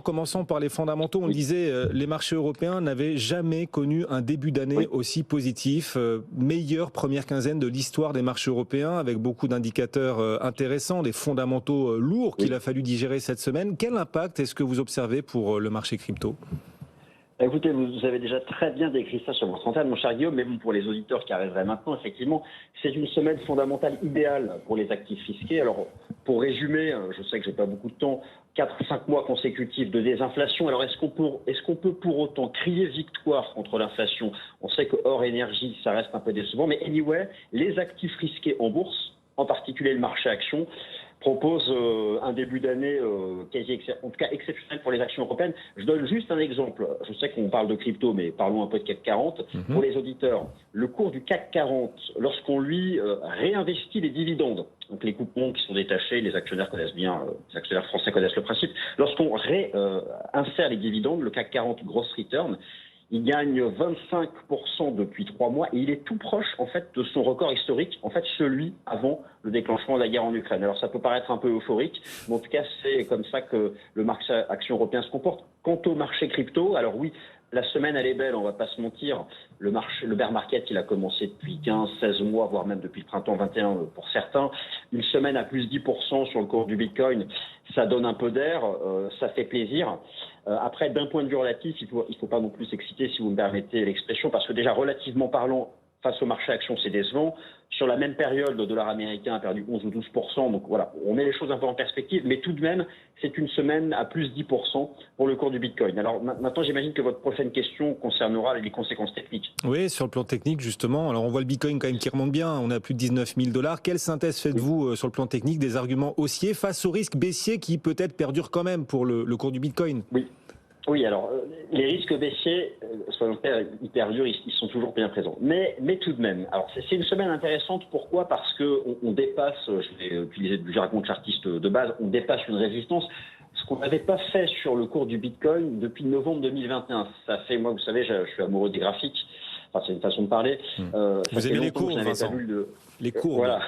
commençons par les fondamentaux. On disait les marchés européens n'avaient jamais connu un début d'année aussi positif. Meilleure première quinzaine de l'histoire des marchés européens, avec beaucoup d'indicateurs intéressants, des fondamentaux lourds qu'il a fallu digérer cette semaine. Quel impact est-ce que vous observez pour le marché crypto ? Écoutez, vous avez déjà très bien décrit ça sur votre antenne, mon cher Guillaume, mais bon, pour les auditeurs qui arriveraient maintenant, effectivement, c'est une semaine fondamentale idéale pour les actifs fisqués. Alors, pour résumer, je sais que j'ai pas beaucoup de temps, 4-5 mois consécutifs de désinflation. Alors, est-ce qu'on peut pour autant crier victoire contre l'inflation ? On sait que hors énergie, ça reste un peu décevant, mais anyway, les actifs risqués en bourse, en particulier le marché actions, propose un début d'année en tout cas exceptionnel pour les actions européennes. Je donne juste un exemple. Je sais qu'on parle de crypto, mais parlons un peu de CAC 40. Pour les auditeurs, le cours du CAC 40, lorsqu'on lui réinvestit les dividendes, donc les coupons qui sont détachés, les actionnaires connaissent bien, les actionnaires français connaissent le principe, lorsqu'on insère les dividendes, le CAC 40 Gross Return, il gagne 25% depuis 3 mois et il est tout proche en fait de son record historique, en fait celui avant le déclenchement de la guerre en Ukraine. Alors ça peut paraître un peu euphorique, mais en tout cas c'est comme ça que le marché action européen se comporte. Quant au marché crypto, alors oui, la semaine elle est belle, on va pas se mentir. Le bear market il a commencé depuis 15-16 mois, voire même depuis le printemps 21 pour certains. Une semaine à plus 10% sur le cours du Bitcoin, ça donne un peu d'air, ça fait plaisir. Après, d'un point de vue relatif, il faut pas non plus s'exciter, si vous me permettez l'expression, parce que déjà, relativement parlant, face au marché action, c'est décevant. Sur la même période, le dollar américain a perdu 11 ou 12%. Donc voilà, on met les choses un peu en perspective, mais tout de même, c'est une semaine à plus 10% pour le cours du Bitcoin. Alors maintenant, j'imagine que votre prochaine question concernera les conséquences techniques. Oui, sur le plan technique, justement. Alors on voit le Bitcoin quand même qui remonte bien. On a plus de 19 000 $. Quelle synthèse faites-vous sur le plan technique des arguments haussiers face au risque baissier qui peut-être perdure quand même pour le cours du Bitcoin ? Oui, alors les risques baissiers, soyons hyper durs, ils sont toujours bien présents. Mais tout de même, alors c'est une semaine intéressante. Pourquoi ? Parce que on dépasse, je vais utiliser du jargon de chartiste de base, on dépasse une résistance. Ce qu'on n'avait pas fait sur le cours du Bitcoin depuis novembre 2021. Ça fait, moi, vous savez, je suis amoureux des graphiques. Enfin, c'est une façon de parler. Vous aimez les cours, Vincent. Les cours. Voilà.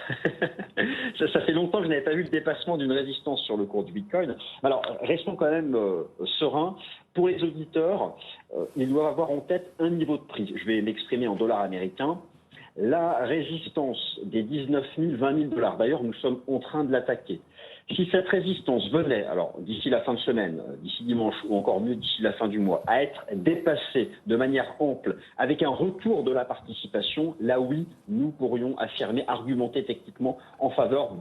ça fait longtemps que je n'avais pas vu le dépassement d'une résistance sur le cours du Bitcoin. Alors, restons quand même sereins. Pour les auditeurs, ils doivent avoir en tête un niveau de prix. Je vais m'exprimer en dollars américains. La résistance des 19 000, 20 000 $. D'ailleurs, nous sommes en train de l'attaquer. Si cette résistance venait, alors d'ici la fin de semaine, d'ici dimanche ou encore mieux d'ici la fin du mois, à être dépassée de manière ample avec un retour de la participation, là oui, nous pourrions affirmer, argumenter techniquement en faveur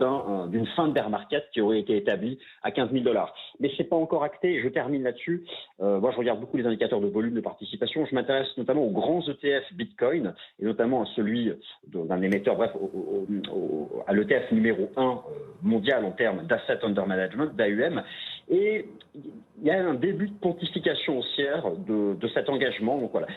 d'une fin de bear market qui aurait été établie à 15 000 $. Mais c'est pas encore acté. Je termine là-dessus. Moi, je regarde beaucoup les indicateurs de volume de participation. Je m'intéresse notamment aux grands ETF Bitcoin et notamment à celui d'un émetteur, bref, à l'ETF numéro 1 mondial en termes d'Asset Under Management, d'AUM, et il y a un début de pontification haussière de cet engagement. Donc voilà,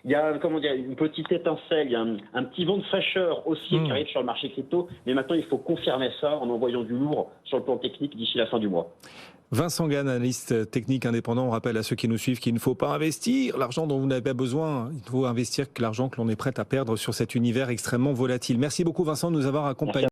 il y a une petite étincelle, il y a un petit vent de fraîcheur haussier qui arrive sur le marché crypto, mais maintenant il faut confirmer ça en envoyant du lourd sur le plan technique d'ici la fin du mois. Vincent Gane, analyste technique indépendant, on rappelle à ceux qui nous suivent qu'il ne faut pas investir l'argent dont vous n'avez pas besoin, il faut investir l'argent que l'on est prêt à perdre sur cet univers extrêmement volatile. Merci beaucoup Vincent de nous avoir accompagnés.